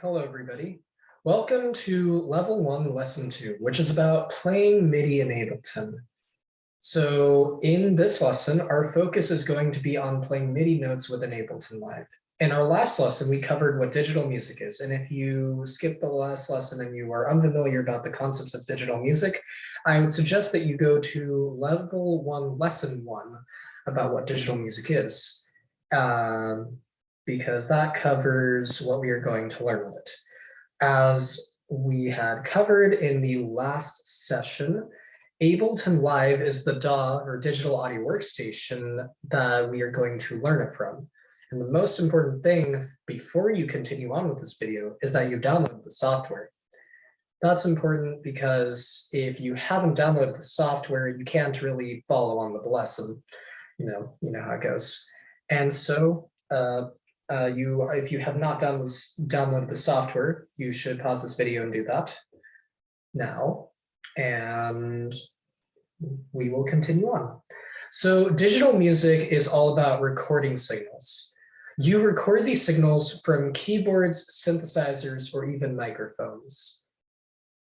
Hello, everybody. Welcome to Level 1, Lesson 2, which is about playing MIDI in Ableton. So in this lesson, our focus is going to be on playing MIDI notes within Ableton Live. In our last lesson, we covered what digital music is. And if you skipped the last lesson and you are unfamiliar about the concepts of digital music, I would suggest that you go to Level 1, Lesson 1 about what digital music is. Because that covers what we are going to learn with it. As we had covered in the last session, Ableton Live is the DAW or digital audio workstation that we are going to learn it from. And the most important thing before you continue on with this video is that you download the software. That's important because if you haven't downloaded the software, you can't really follow on with the lesson. You know how it goes. And so if you have not downloaded the software, you should pause this video and do that now, and we will continue on. So digital music is all about recording signals. You record these signals from keyboards, synthesizers, or even microphones.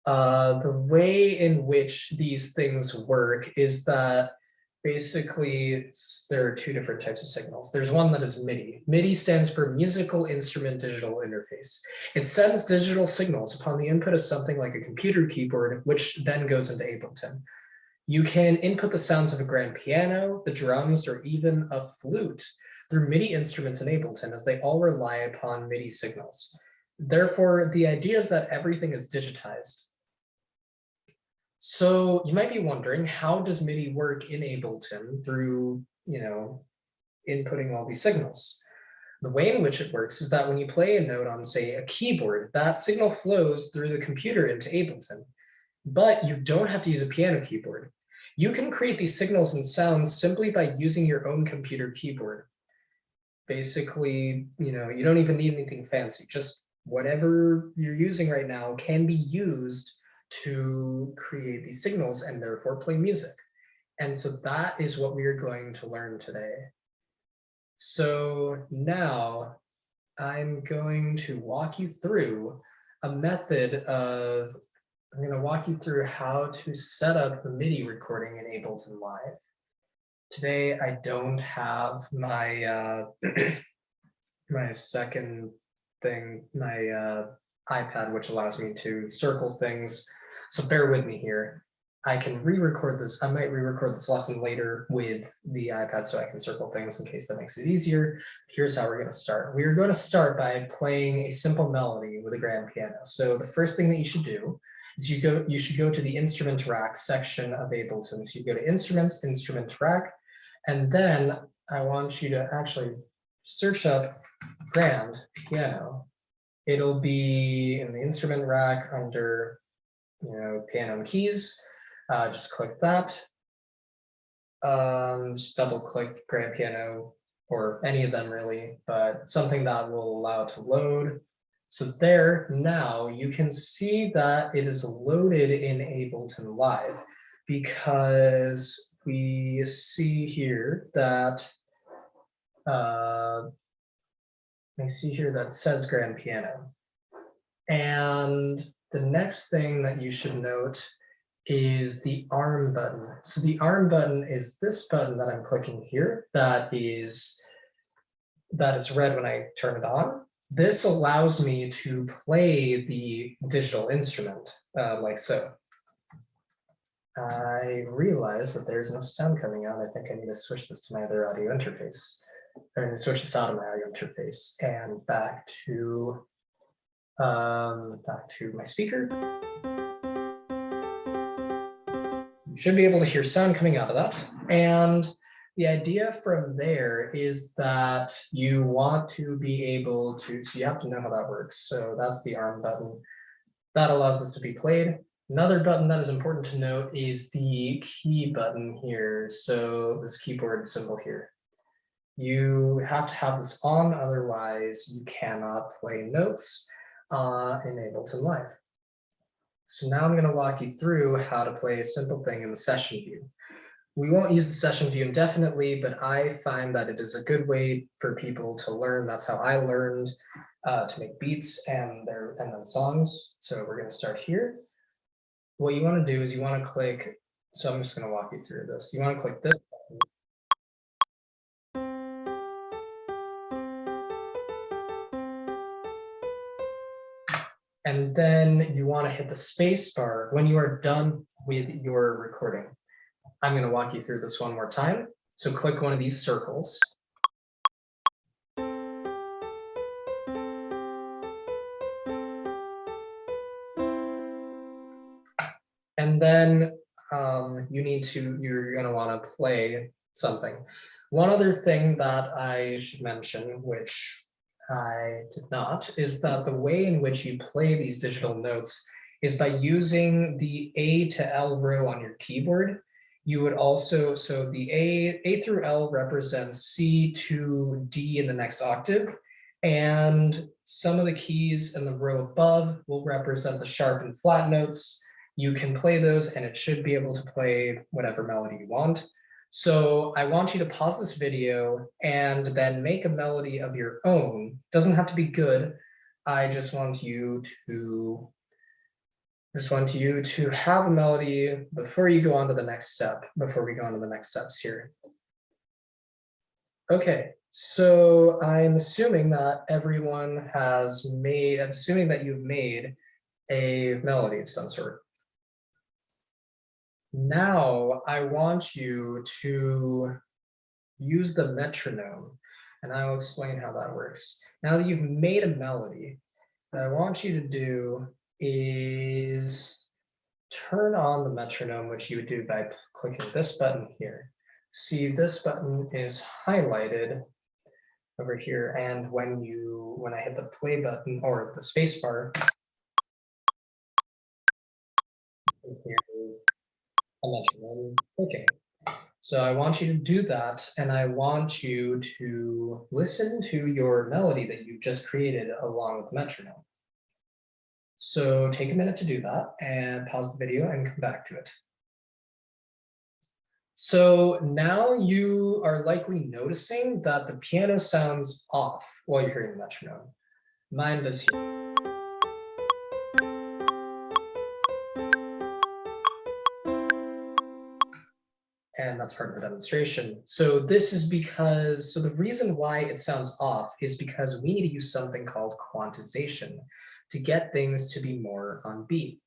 The way in which these things work is that basically, there are two different types of signals. There's one that is MIDI. MIDI stands for Musical Instrument Digital Interface. It sends digital signals upon the input of something like a computer keyboard, which then goes into Ableton. You can input the sounds of a grand piano, the drums, or even a flute through MIDI instruments in Ableton, as they all rely upon MIDI signals. Therefore, the idea is that everything is digitized. So you might be wondering, how does MIDI work in Ableton through, inputting all these signals? The way in which it works is that when you play a note on, say, a keyboard, that signal flows through the computer into Ableton. But you don't have to use a piano keyboard. You can create these signals and sounds simply by using your own computer keyboard. Basically, you don't even need anything fancy. Just whatever you're using right now can be used to create these signals and therefore play music. And so that is what we are going to learn today. So now I'm going to walk you through a method of, I'm going to walk you through how to set up the MIDI recording in Ableton Live. Today, I don't have my my second thing, my iPad, which allows me to circle things. So bear with me here. I can re-record this. I might re-record this lesson later with the iPad so I can circle things in case that makes it easier. Here's how we're going to start. We are going to start by playing a simple melody with a grand piano. So the first thing that you should do is you should go to the instrument rack section of Ableton. So you go to instruments, instrument rack, and then I want you to actually search up grand piano. It'll be in the instrument rack under piano and keys. Just click that. Just double click grand piano, or any of them really, but something that will allow it to load. So there, now you can see that it is loaded in Ableton Live, because we see here that it says grand piano. And the next thing that you should note is the arm button. So the arm button is this button that I'm clicking here that is red when I turn it on. This allows me to play the digital instrument like so. I realize that there's no sound coming out. I think I need to switch this to my other audio interface. I'm going to switch this out of my audio interface and back to my speaker. You should be able to hear sound coming out of that. And the idea from there is that you want to be able to, so you have to know how that works. So that's the arm button. That allows this to be played. Another button that is important to note is the key button here. So this keyboard symbol here. You have to have this on, otherwise you cannot play notes in Ableton Live. So now I'm going to walk you through how to play a simple thing in the session view. We won't use the session view indefinitely, but I find that it is a good way for people to learn. That's how I learned. to make beats and then songs. So we're going to start here. What you want to do is you want to click. So I'm just going to walk you through this. You want to click this button. And then you want to hit the space bar when you are done with your recording. I'm going to walk you through this one more time. So click one of these circles. And then you're going to want to play something. One other thing that I should mention, which I did not, is that the way in which you play these digital notes is by using the A to L row on your keyboard. You would also, so the A through L represents C to D in the next octave, and some of the keys in the row above will represent the sharp and flat notes. You can play those and it should be able to play whatever melody you want. So I want you to pause this video and then make a melody of your own. It doesn't have to be good. I just want you to have a melody before you go on to the next step, before we go on to the next steps here. Okay, so I'm assuming that everyone has made, I'm assuming that you've made a melody of some sort. Now I want you to use the metronome, and I will explain how that works. Now that you've made a melody, what I want you to do is turn on the metronome, which you would do by clicking this button here. See, this button is highlighted over here, and when I hit the play button or the space bar, you hear a metronome clicking. So I want you to do that, and I want you to listen to your melody that you've just created along with the metronome. So take a minute to do that and pause the video and come back to it. So now you are likely noticing that the piano sounds off while you're hearing the metronome. Mine does here. And that's part of the demonstration. So this is because, so the reason why it sounds off is because we need to use something called quantization to get things to be more on beat.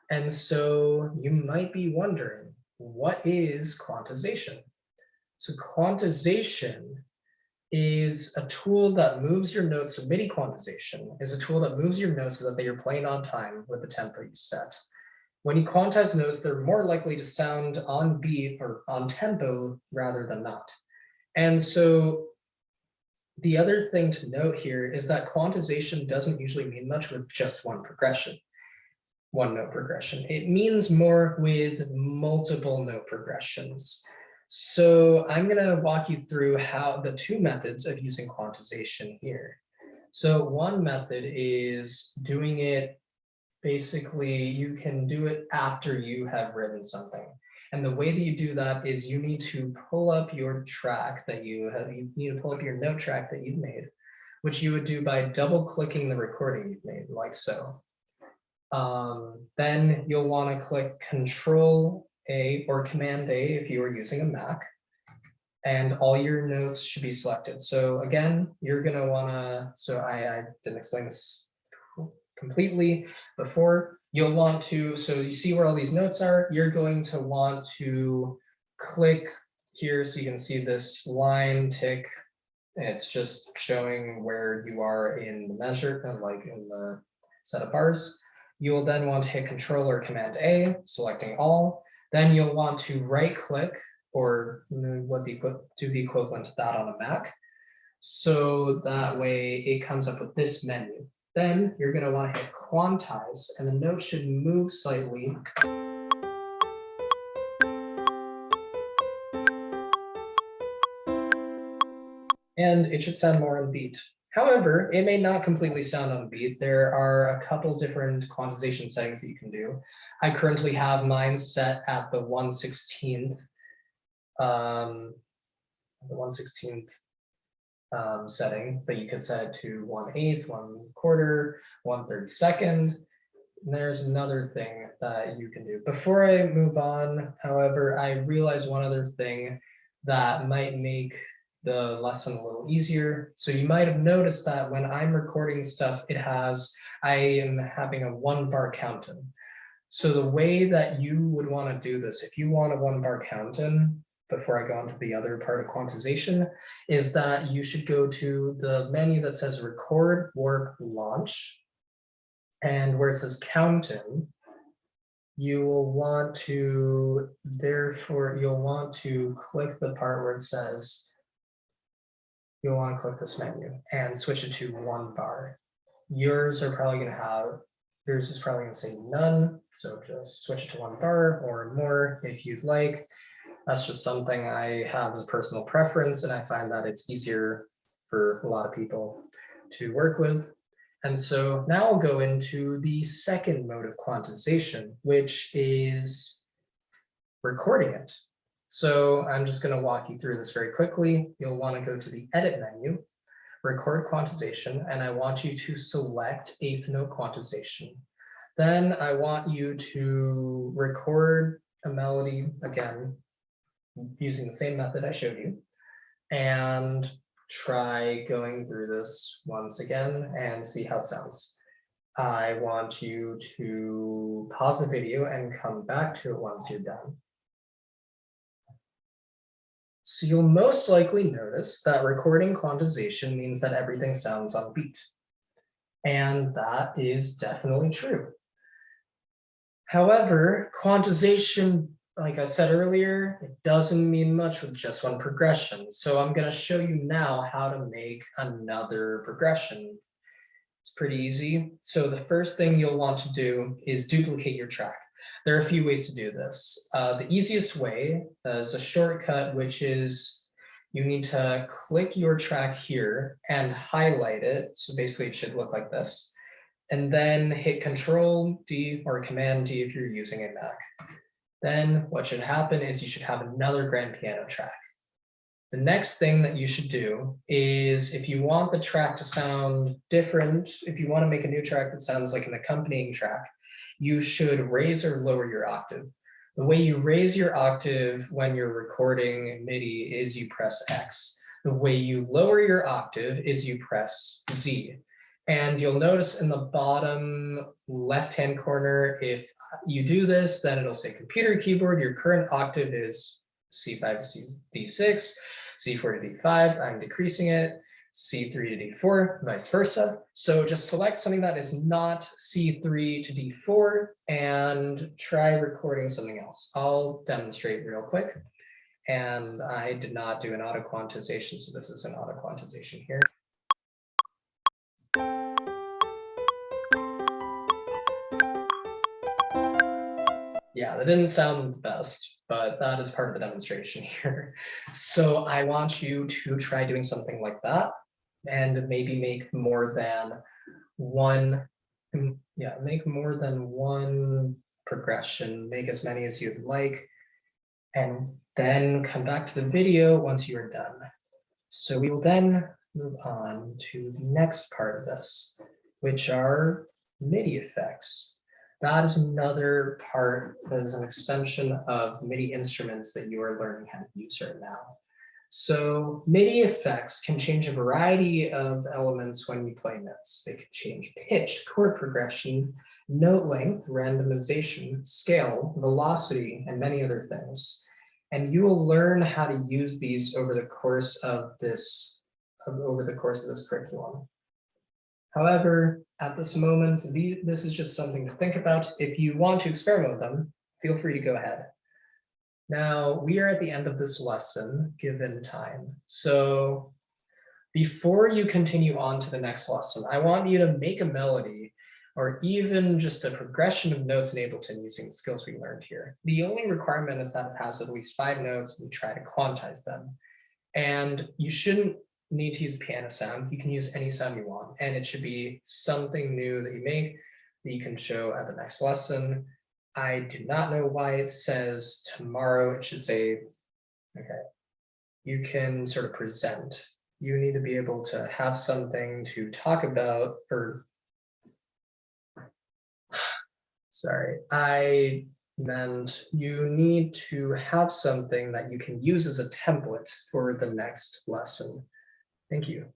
And so you might be wondering, what is quantization? So quantization is a tool that moves your notes. So Midi quantization is a tool that moves your notes so that they are playing on time with the tempo you set. When you quantize notes, they're more likely to sound on beat or on tempo rather than not. And so the other thing to note here is that quantization doesn't usually mean much with just one progression, one note progression. It means more with multiple note progressions. So I'm going to walk you through how the two methods of using quantization here. So one method is doing it. Basically, you can do it after you have written something. And the way that you do that is you need to pull up your track that you need to pull up your note track that you've made, which you would do by double clicking the recording you've made, like so. Then you'll want to click Control A or Command A if you are using a Mac, and all your notes should be selected. So again, you're going to want to, so I didn't explain this completely before. You'll want to, so you see where all these notes are, you're going to want to click here so you can see this line tick. It's just showing where you are in the measure, like in the set of bars. You will then want to hit Control or Command A, selecting all. Then you'll want to right click or do the equivalent to that on a Mac. So that way it comes up with this menu. Then you're going to want to hit Quantize, and the note should move slightly. And it should sound more on beat. However, it may not completely sound on beat. There are a couple different quantization settings that you can do. I currently have mine set at the 1/16th. The 1/16th setting, but you could set it to 1/8, 1/4, 1/32. And there's another thing that you can do. Before I move on, however, I realize one other thing that might make the lesson a little easier. So you might have noticed that when I'm recording stuff, I am having a 1-bar count in. So the way that you would want to do this, if you want a 1-bar count in, before I go on to the other part of quantization, is that you should go to the menu that says record, warp, launch. And where it says count in, you will want to, therefore, you'll want to click the part where it says, you'll want to click this menu and switch it to 1 bar. Yours is probably going to say none. So just switch it to 1 bar or more if you'd like. That's just something I have as a personal preference, and I find that it's easier for a lot of people to work with. And so now I'll go into the second mode of quantization, which is recording it. So I'm just going to walk you through this very quickly. You'll want to go to the edit menu, record quantization, and I want you to select 8th note quantization. Then I want you to record a melody again, using the same method I showed you, and try going through this once again and see how it sounds. I want you to pause the video and come back to it once you're done. So you'll most likely notice that recording quantization means that everything sounds on beat. And that is definitely true. However, quantization, like I said earlier, it doesn't mean much with just one progression. So I'm going to show you now how to make another progression. It's pretty easy. So the first thing you'll want to do is duplicate your track. There are a few ways to do this. The easiest way is a shortcut, which is you need to click your track here and highlight it. So basically it should look like this. And then hit Control-D or Command-D if you're using a Mac. Then what should happen is you should have another grand piano track. The next thing that you should do is, if you want the track to sound different, if you want to make a new track that sounds like an accompanying track, you should raise or lower your octave. The way you raise your octave when you're recording MIDI is you press X. The way you lower your octave is you press Z. And you'll notice in the bottom left-hand corner, if you do this, then it'll say computer keyboard, your current octave is C5 to D6, C4 to D5, I'm decreasing it, C3 to D4, vice versa. So just select something that is not C3 to D4 and try recording something else. I'll demonstrate real quick. And I did not do an auto quantization, so this is an auto quantization here. Yeah, that didn't sound the best, but that is part of the demonstration here. So I want you to try doing something like that and maybe make more than one, make more than one progression, make as many as you'd like, and then come back to the video once you are done. So we will then move on to the next part of this, which are MIDI effects. That is another part that is an extension of MIDI instruments that you are learning how to use right now. So MIDI effects can change a variety of elements when you play notes. They can change pitch, chord progression, note length, randomization, scale, velocity, and many other things. And you will learn how to use these over the course of this curriculum. However, at this moment, this is just something to think about. If you want to experiment with them, feel free to go ahead. Now, we are at the end of this lesson, given time. So before you continue on to the next lesson, I want you to make a melody or even just a progression of notes in Ableton using the skills we learned here. The only requirement is that it has at least 5 notes and try to quantize them. And you shouldn't need to use piano sound. You can use any sound you want, and it should be something new that you make that you can show at the next lesson. I do not know why it says tomorrow. It should say, okay, you can sort of present You need to be able to have something to talk about, or sorry, I meant you need to have something that you can use as a template for the next lesson. Thank you.